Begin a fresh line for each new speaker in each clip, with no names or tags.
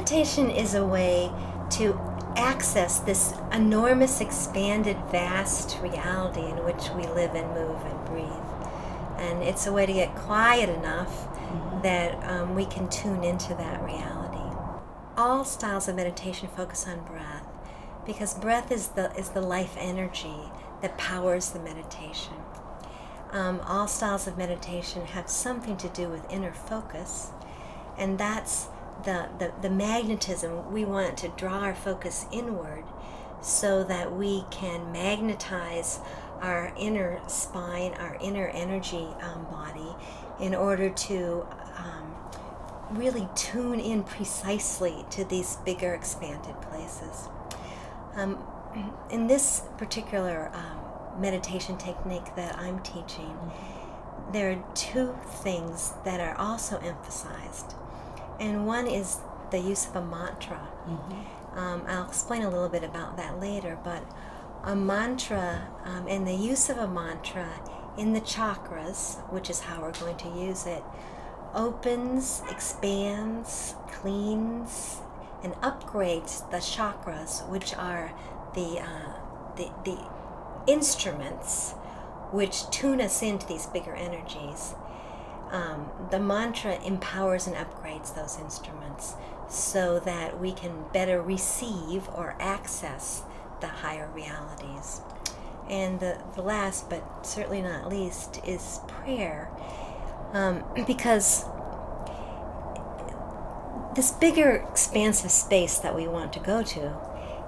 Meditation is a way to access this enormous, expanded, vast reality in which we live and move and breathe. And it's a way to get quiet enough that we can tune into that reality. All styles of meditation focus on breath because breath is the life energy that powers the meditation. All styles of meditation have something to do with inner focus, and that's the magnetism. We want to draw our focus inward so that we can magnetize our inner spine, our inner energy body, in order to really tune in precisely to these bigger expanded places. In this particular meditation technique that I'm teaching, there are two things that are also emphasized. And one is the use of a mantra. I'll explain a little bit about that later, but a mantra and the use of a mantra in the chakras, which is how we're going to use it, opens, expands, cleans, and upgrades the chakras, which are the instruments which tune us into these bigger energies. The mantra empowers and upgrades those instruments so that we can better receive or access the higher realities. And the last, but certainly not least, is prayer. Because this bigger expansive space that we want to go to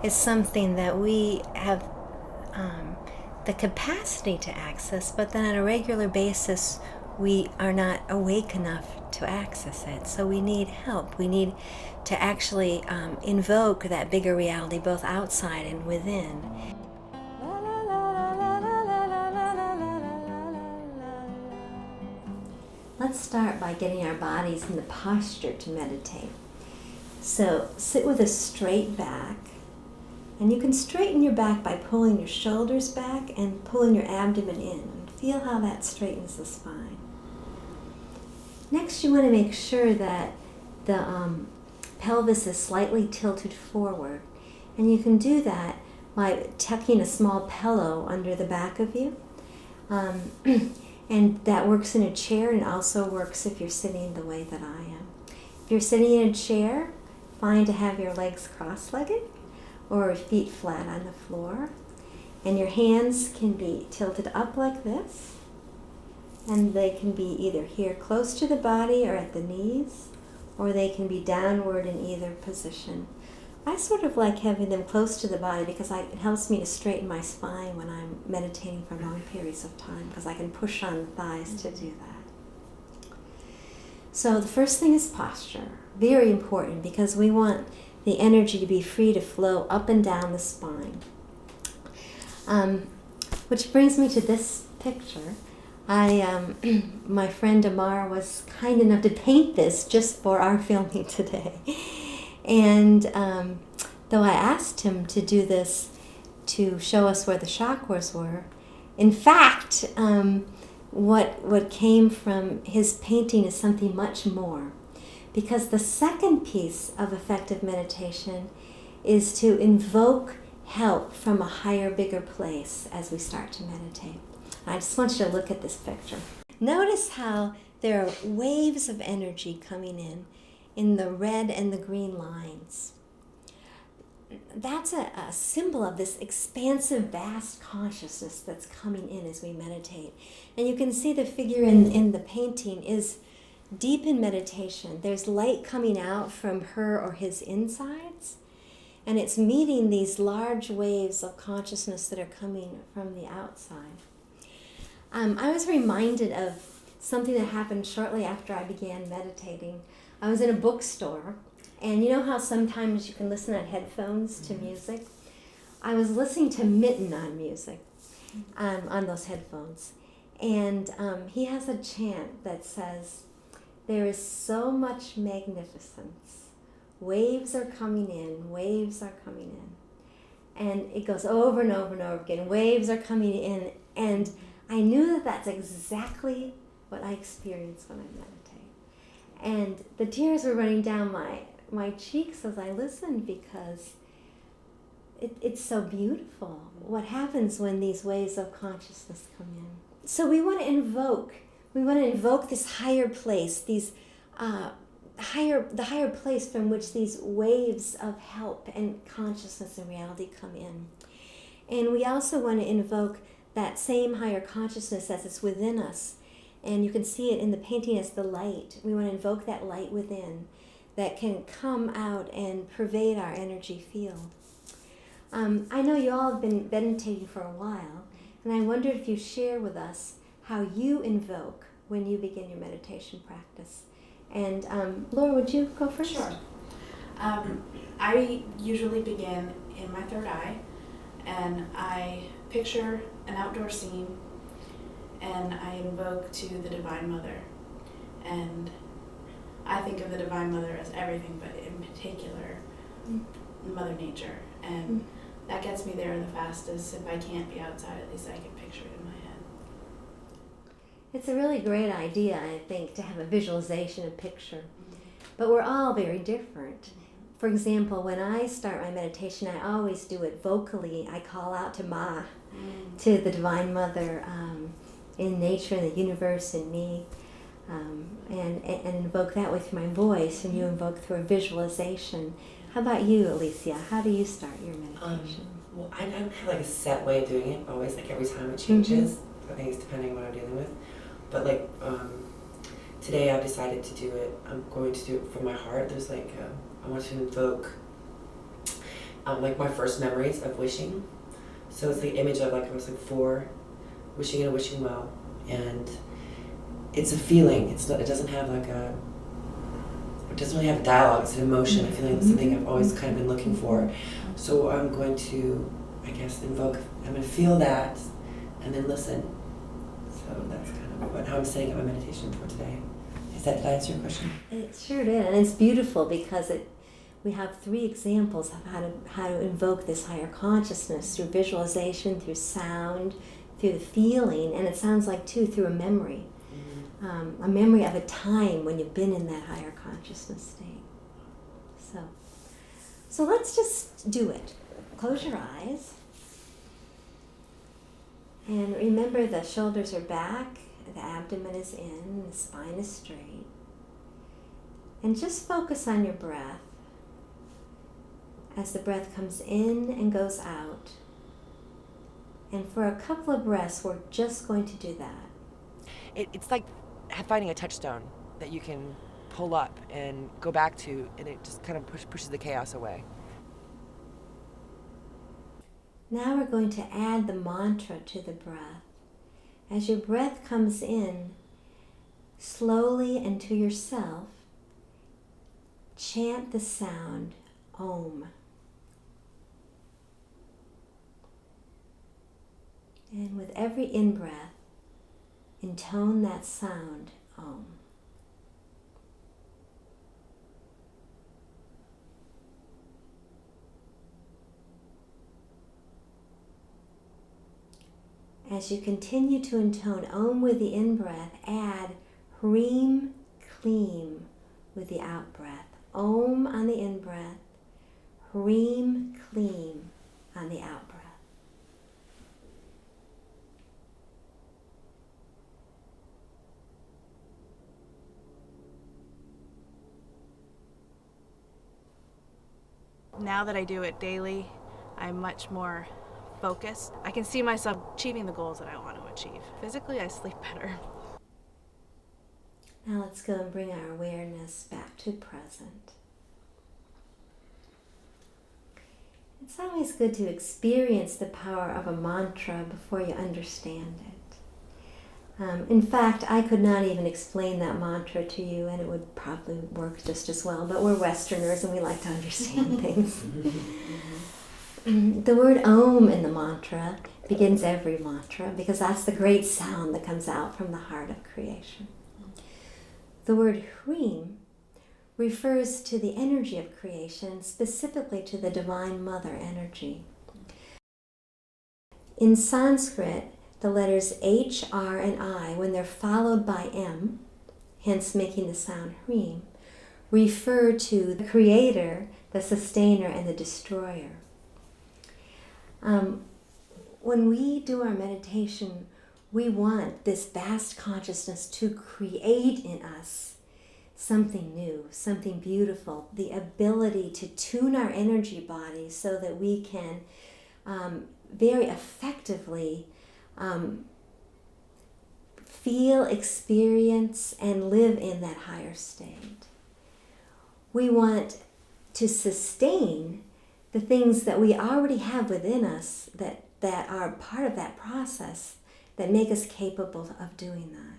is something that we have the capacity to access, but then on a regular basis we are not awake enough to access it. So we need help. We need to actually invoke that bigger reality both outside and within. Let's start by getting our bodies in the posture to meditate. So sit with a straight back, and you can straighten your back by pulling your shoulders back and pulling your abdomen in. Feel how that straightens the spine. Next, you want to make sure that the pelvis is slightly tilted forward, and you can do that by tucking a small pillow under the back of you. And that works in a chair and also works if you're sitting the way that I am. If you're sitting in a chair, fine to have your legs cross-legged or feet flat on the floor. And your hands can be tilted up like this. And they can be either here close to the body or at the knees, or they can be downward in either position. I sort of like having them close to the body because it helps me to straighten my spine when I'm meditating for long periods of time, because I can push on the thighs to do that. So the first thing is posture. Very important, because we want the energy to be free to flow up and down the spine. Which brings me to this picture. My friend Amar was kind enough to paint this just for our filming today. And though I asked him to do this to show us where the chakras were, in fact, what came from his painting is something much more. Because the second piece of effective meditation is to invoke help from a higher, bigger place as we start to meditate. I just want you to look at this picture. Notice how there are waves of energy coming in the red and the green lines. That's a symbol of this expansive, vast consciousness that's coming in as we meditate. And you can see the figure in the painting is deep in meditation. There's light coming out from her or his insides, and it's meeting these large waves of consciousness that are coming from the outside. I was reminded of something that happened shortly after I began meditating. I was in a bookstore, and you know how sometimes you can listen on headphones to music? I was listening to Mitten on music on those headphones, and he has a chant that says, "There is so much magnificence. Waves are coming in, waves are coming in." And it goes over and over and over again. Waves are coming in, and I knew that that's exactly what I experience when I meditate. And the tears were running down my my cheeks as I listened, because it's so beautiful what happens when these waves of consciousness come in. So we want to invoke this higher place, these the higher place from which these waves of help and consciousness and reality come in. And we also want to invoke that same higher consciousness as it's within us. And you can see it in the painting as the light. We want to invoke that light within that can come out and pervade our energy field. I know you all have been meditating for a while, and I wondered if you share with us how you invoke when you begin your meditation practice. And Laura, would you go first?
Sure. I usually begin in my third eye, and I picture an outdoor scene, and I invoke to the Divine Mother. And I think of the Divine Mother as everything, but in particular, Mother Nature. And that gets me there the fastest. If I can't be outside, at least I can picture it in my head.
It's a really great idea, I think, to have a visualization, a picture. But we're all very different. For example, when I start my meditation, I always do it vocally. I call out to Ma, to the Divine Mother, in nature, in the universe, in me, and invoke that with my voice, and you invoke through a visualization. How about you, Alicia? How do you start your meditation?
Well, I don't have like a set way of doing it, always, like every time it changes. I think it's depending on what I'm dealing with. But like today I've decided to do it, I'm going to do it from my heart. There's like, I want to invoke like my first memories of wishing. So it's the image of like, I was like 4, wishing and wishing well. And it's a feeling, it doesn't have like it doesn't really have a dialogue, it's an emotion, a feeling, something I've always kind of been looking for. So I'm going to, I guess, I'm going to feel that and then listen. So that's kind of how I'm setting up my meditation for today. Did I answer your question?
It sure did, and it's beautiful because we have 3 examples of how to invoke this higher consciousness through visualization, through sound, through the feeling, and it sounds like too through a memory. A memory of a time when you've been in that higher consciousness state. So let's just do it. Close your eyes. And remember, the shoulders are back, the abdomen is in, the spine is straight. And just focus on your breath as the breath comes in and goes out. And for a couple of breaths, we're just going to do that.
It's like finding a touchstone that you can pull up and go back to, and it just kind of pushes the chaos away.
Now we're going to add the mantra to the breath. As your breath comes in, slowly and to yourself, chant the sound Om. And with every in-breath, intone that sound Om. As you continue to intone Om with the in-breath, add Hreem Kleem with the out-breath. Om on the in-breath, Hreem Kleem on the out-breath.
Now that I do it daily, I'm much more focused. I can see myself achieving the goals that I want to achieve. Physically, I sleep better.
Now let's go and bring our awareness back to present. It's always good to experience the power of a mantra before you understand it. In fact, I could not even explain that mantra to you, and it would probably work just as well, but we're Westerners and we like to understand things. The word Om in the mantra begins every mantra because that's the great sound that comes out from the heart of creation. The word Hreem refers to the energy of creation, specifically to the Divine Mother energy. In Sanskrit, the letters H, R, and I, when they're followed by M, hence making the sound Hreem, refer to the creator, the sustainer, and the destroyer. When we do our meditation, we want this vast consciousness to create in us something new, something beautiful, the ability to tune our energy body so that we can very effectively feel, experience, and live in that higher state. We want to sustain the things that we already have within us that are part of that process that make us capable of doing that.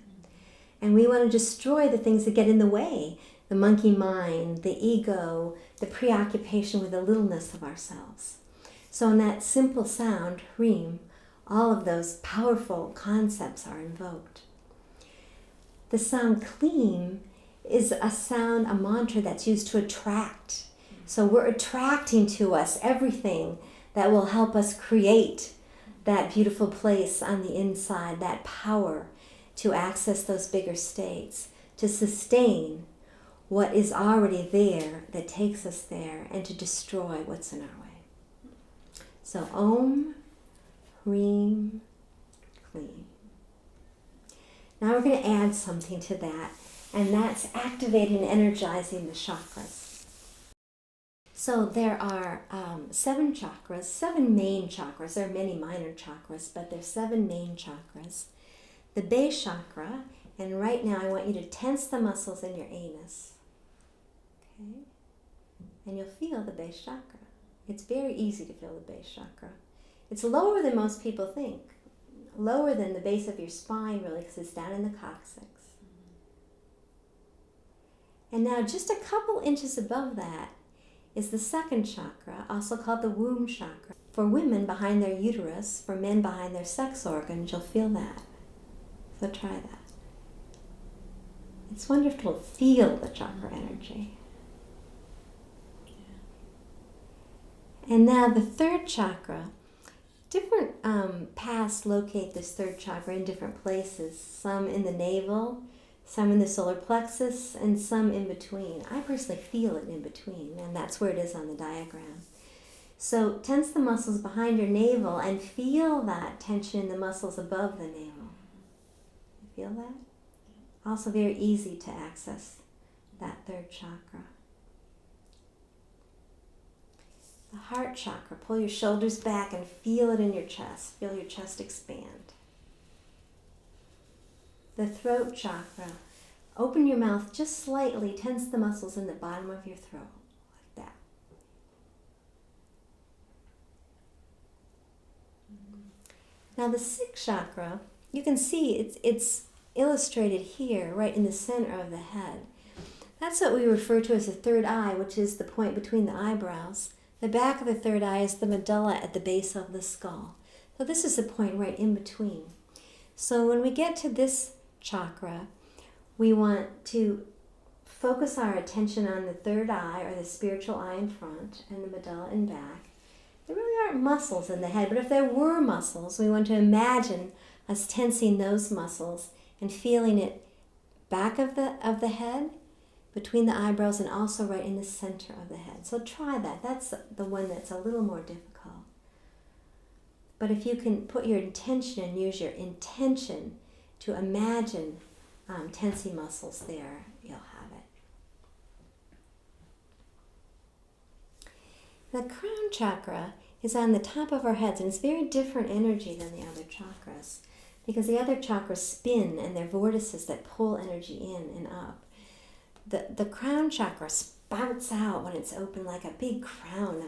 And we want to destroy the things that get in the way, the monkey mind, the ego, the preoccupation with the littleness of ourselves. So in that simple sound, Hreem, all of those powerful concepts are invoked. The sound Kleem is a sound, a mantra that's used to attract. So we're attracting to us everything that will help us create that beautiful place on the inside, that power to access those bigger states, to sustain what is already there that takes us there, and to destroy what's in our way. So Om, Hreem, Kleem. Now we're going to add something to that, and that's activating and energizing the chakras. So there are 7 chakras, 7 main chakras. There are many minor chakras, but there's 7 main chakras. The base chakra, and right now I want you to tense the muscles in your anus. Okay? And you'll feel the base chakra. It's very easy to feel the base chakra. It's lower than most people think. Lower than the base of your spine, really, because it's down in the coccyx. And now just a couple inches above that is the second chakra, also called the womb chakra. For women, behind their uterus. For men, behind their sex organs. You'll feel that. So try that. It's wonderful to feel the chakra energy. And now the third chakra. Different paths locate this third chakra in different places. Some in the navel, some in the solar plexus, and some in between. I personally feel it in between, and that's where it is on the diagram. So tense the muscles behind your navel and feel that tension in the muscles above the navel. You feel that? Also very easy to access that third chakra. The heart chakra, pull your shoulders back and feel it in your chest. Feel your chest expand. The throat chakra, open your mouth just slightly, tense the muscles in the bottom of your throat, like that. Now the sixth chakra, you can see it's illustrated here, right in the center of the head. That's what we refer to as the third eye, which is the point between the eyebrows. The back of the third eye is the medulla at the base of the skull. So this is the point right in between. So when we get to this chakra, we want to focus our attention on the third eye, or the spiritual eye in front, and the medulla in back. There really aren't muscles in the head, but if there were muscles, we want to imagine us tensing those muscles and feeling it back of the head, between the eyebrows, and also right in the center of the head. So try that. That's the one that's a little more difficult. But if you can put your intention and use your intention to imagine tensing muscles there, you'll have it. The crown chakra is on the top of our heads, and it's very different energy than the other chakras, because the other chakras spin and they're vortices that pull energy in and up. The crown chakra spouts out when it's open like a big crown,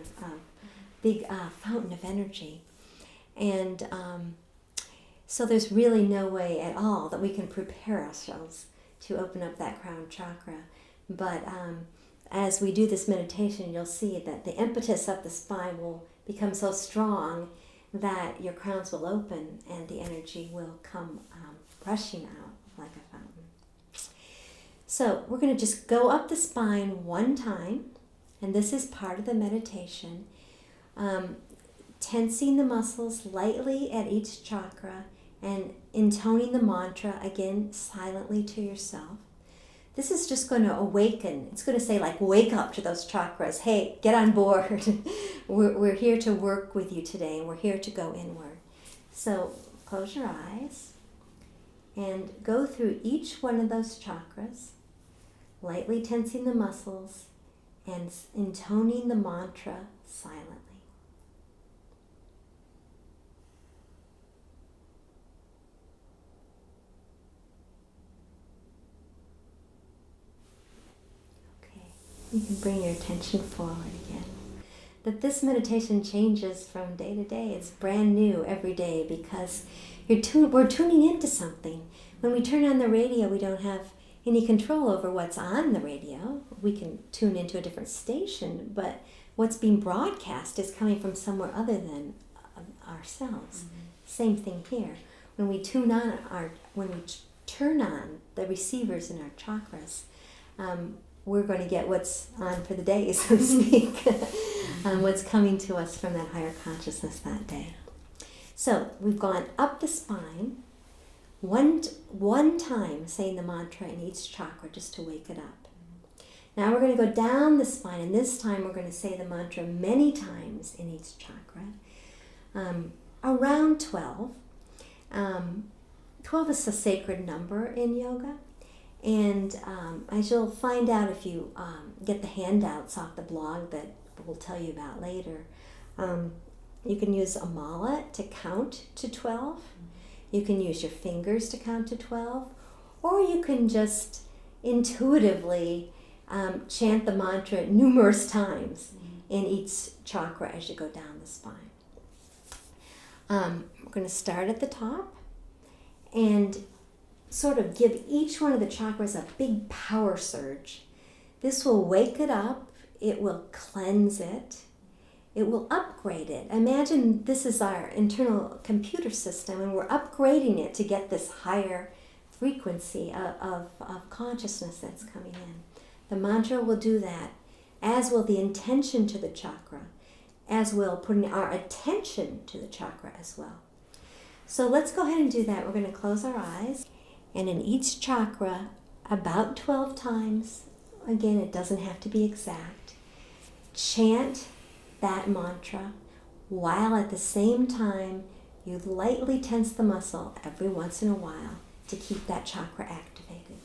big fountain of energy. And so there's really no way at all that we can prepare ourselves to open up that crown chakra. But as we do this meditation, you'll see that the impetus of the spine will become so strong that your crowns will open and the energy will come rushing out like a fountain. So we're going to just go up the spine one time, and this is part of the meditation. Tensing the muscles lightly at each chakra and intoning the mantra, again, silently to yourself. This is just going to awaken. It's going to say, like, wake up to those chakras. Hey, get on board. We're here to work with you today, and we're here to go inward. So close your eyes and go through each one of those chakras, lightly tensing the muscles and intoning the mantra silently. You can bring your attention forward again. That this meditation changes from day to day. It's brand new every day because we're tuning into something. When we turn on the radio, we don't have any control over what's on the radio. We can tune into a different station, but what's being broadcast is coming from somewhere other than ourselves. Same thing here. When we turn on the receivers in our chakras, we're going to get what's on for the day, so to speak, what's coming to us from that higher consciousness that day. So we've gone up the spine, one time saying the mantra in each chakra just to wake it up. Now we're going to go down the spine, and this time we're going to say the mantra many times in each chakra, around 12. 12 is a sacred number in yoga. And as you'll find out if you get the handouts off the blog that we'll tell you about later, you can use a mala to count to 12. You can use your fingers to count to 12. Or you can just intuitively chant the mantra numerous times in each chakra as you go down the spine. We're going to start at the top and sort of give each one of the chakras a big power surge. This will wake it up, it will cleanse it, it will upgrade it. Imagine this is our internal computer system and we're upgrading it to get this higher frequency of consciousness that's coming in. The mantra will do that, as will the intention to the chakra, as will putting our attention to the chakra as well. So let's go ahead and do that. We're going to close our eyes. And in each chakra, about 12 times, again, it doesn't have to be exact, chant that mantra while at the same time you lightly tense the muscle every once in a while to keep that chakra activated.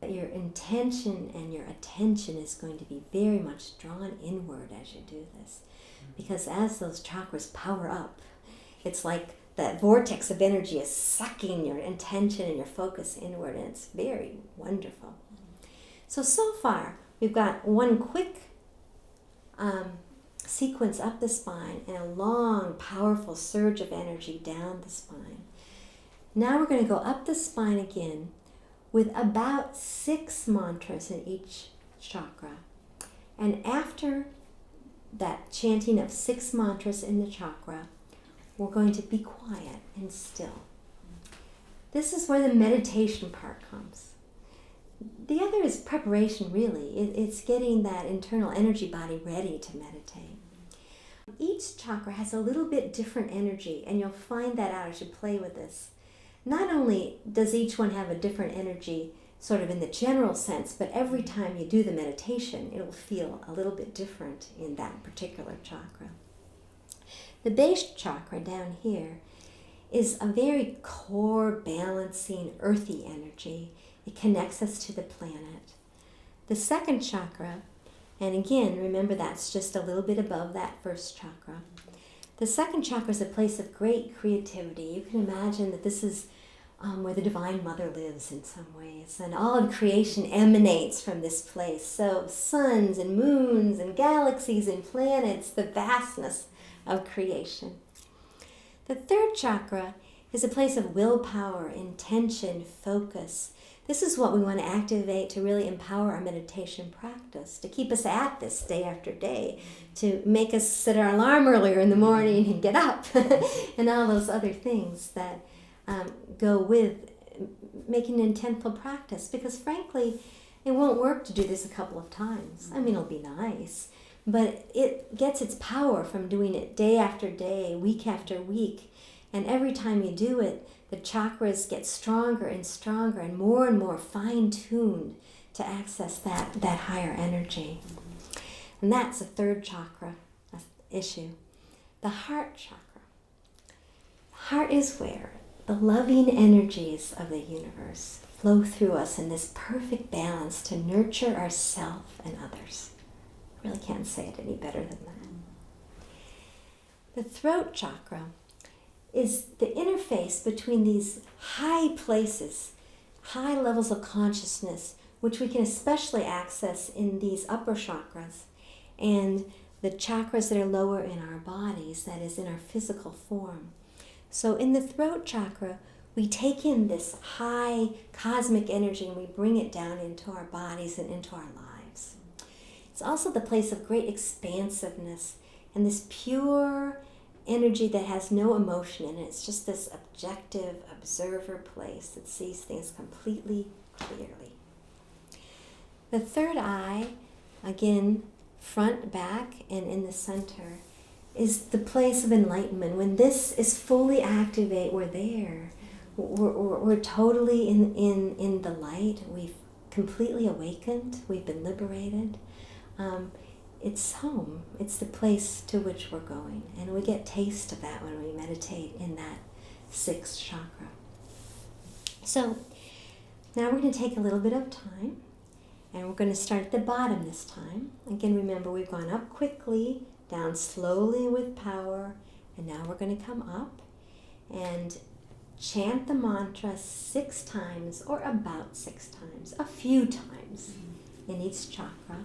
Your intention and your attention is going to be very much drawn inward as you do this. Because as those chakras power up, it's like that vortex of energy is sucking your intention and your focus inward, and it's very wonderful. So far, we've got one quick sequence up the spine and a long, powerful surge of energy down the spine. Now we're going to go up the spine again with about 6 mantras in each chakra. And after that chanting of 6 mantras in the chakra, we're going to be quiet and still. This is where the meditation part comes. The other is preparation, really. It's getting that internal energy body ready to meditate. Each chakra has a little bit different energy, and you'll find that out as you play with this. Not only does each one have a different energy, sort of in the general sense, but every time you do the meditation, it will feel a little bit different in that particular chakra. The base chakra down here is a very core, balancing, earthy energy. It connects us to the planet. The second chakra, and again, remember that's just a little bit above that first chakra. The second chakra is a place of great creativity. You can imagine that this is where the Divine Mother lives in some ways, and all of creation emanates from this place. So suns and moons and galaxies and planets, the vastness of creation. The third chakra is a place of willpower, intention, focus. This is what we want to activate to really empower our meditation practice, to keep us at this day after day, to make us set our alarm earlier in the morning and get up, and all those other things that go with making an intentful practice. Because frankly, it won't work to do this a couple of times. I mean, it'll be nice, but it gets its power from doing it day after day, week after week. And every time you do it, the chakras get stronger and more fine-tuned to access that higher energy. And that's the third chakra issue, the heart chakra. Heart is where the loving energies of the universe flow through us in this perfect balance to nurture ourselves and others. I really can't say it any better than that. The throat chakra is the interface between these high places, high levels of consciousness, which we can especially access in these upper chakras, and the chakras that are lower in our bodies, that is in our physical form. So in the throat chakra, we take in this high cosmic energy and we bring it down into our bodies and into our lives. It's also the place of great expansiveness and this pure energy that has no emotion in it. It's just this objective observer place that sees things completely clearly. The third eye, again, front, back, and in the center, is the place of enlightenment. When this is fully activated, we're there. We're totally in the light. We've completely awakened. We've been liberated. It's home. It's the place to which we're going. And we get taste of that when we meditate in that sixth chakra. So now we're going to take a little bit of time, and we're going to start at the bottom this time. Again, remember, we've gone up quickly, down slowly with power, and now we're going to come up and chant the mantra 6 times, or about 6 times, a few times in each chakra,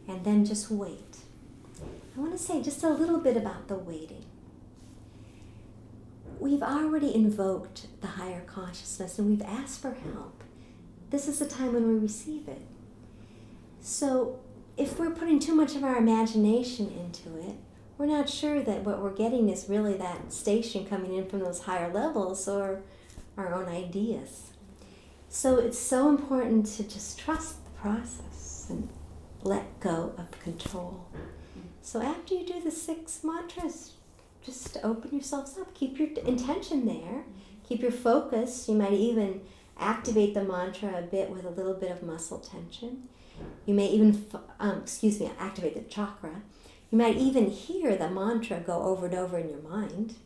and then just wait. I want to say just a little bit about the waiting. We've already invoked the higher consciousness and we've asked for help. This is the time when we receive it. So if we're putting too much of our imagination into it, we're not sure that what we're getting is really that station coming in from those higher levels or our own ideas. So it's so important to just trust the process and let go of control. So after you do the 6 mantras, just open yourselves up. Keep your intention there. Keep your focus. You might even activate the mantra a bit with a little bit of muscle tension. You may even, activate the chakra. You might even hear the mantra go over and over in your mind.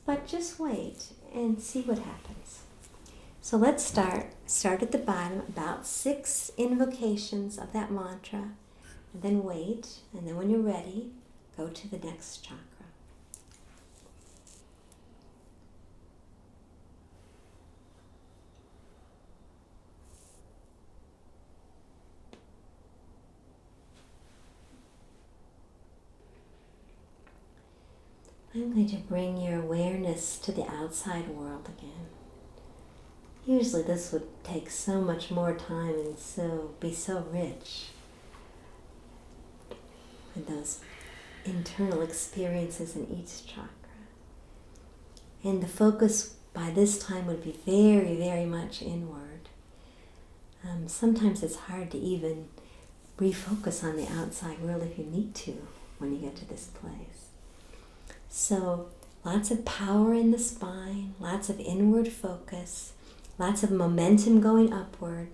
But just wait and see what happens. So let's start. Start at the bottom, about 6 invocations of that mantra, and then wait, and then when you're ready, go to the next chakra. I'm going to bring your awareness to the outside world again. Usually this would take so much more time and be so rich with those internal experiences in each chakra. And the focus by this time would be very, very much inward. Sometimes it's hard to even refocus on the outside world if you need to when you get to this place. So lots of power in the spine, lots of inward focus, lots of momentum going upward.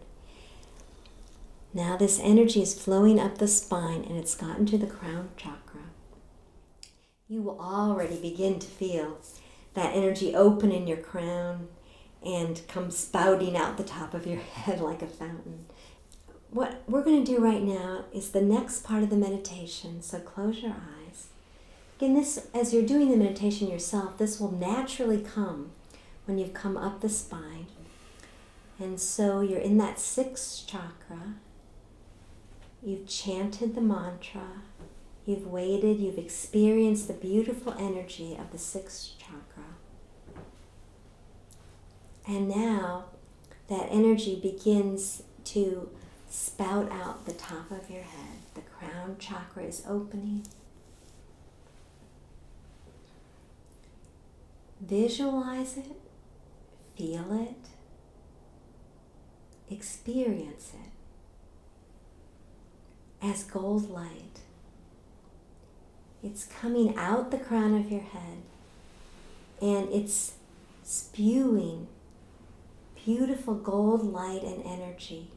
Now this energy is flowing up the spine and it's gotten to the crown chakra. You will already begin to feel that energy open in your crown and come spouting out the top of your head like a fountain. What we're going to do right now is the next part of the meditation, so close your eyes. Again, this, as you're doing the meditation yourself, this will naturally come when you've come up the spine. And so you're in that 6th chakra. You've chanted the mantra. You've waited. You've experienced the beautiful energy of the 6th chakra. And now that energy begins to spout out the top of your head. The crown chakra is opening. Visualize it, feel it, experience it as gold light It's coming out the crown of your head, and it's spewing beautiful gold light and energy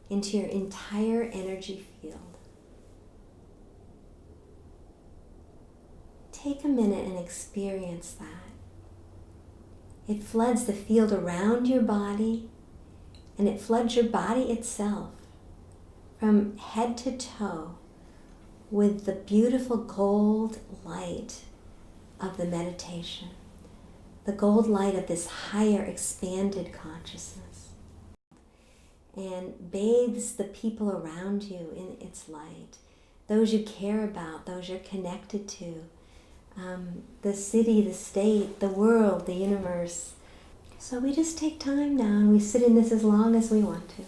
into your entire energy field. Take a minute and experience that. It floods the field around your body, and it floods your body itself from head to toe with the beautiful gold light of the meditation, the gold light of this higher expanded consciousness, and bathes the people around you in its light, those you care about, those you're connected to, the city, the state, the world, the universe. So we just take time now and we sit in this as long as we want to.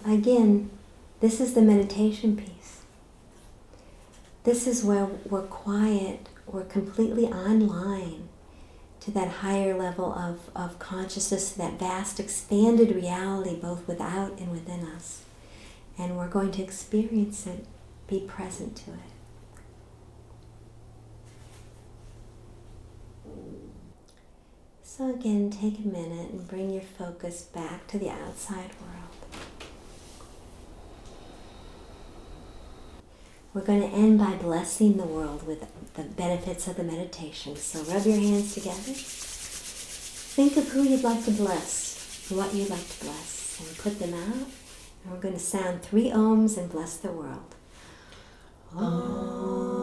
Again, this is the meditation piece. This is where we're quiet, we're completely online to that higher level of consciousness, that vast expanded reality both without and within us. And we're going to experience it, be present to it. So again, take a minute and bring your focus back to the outside world. We're going to end by blessing the world with the benefits of the meditation. So rub your hands together. Think of who you'd like to bless, what you'd like to bless, and put them out. And we're going to sound 3 ohms and bless the world. Om.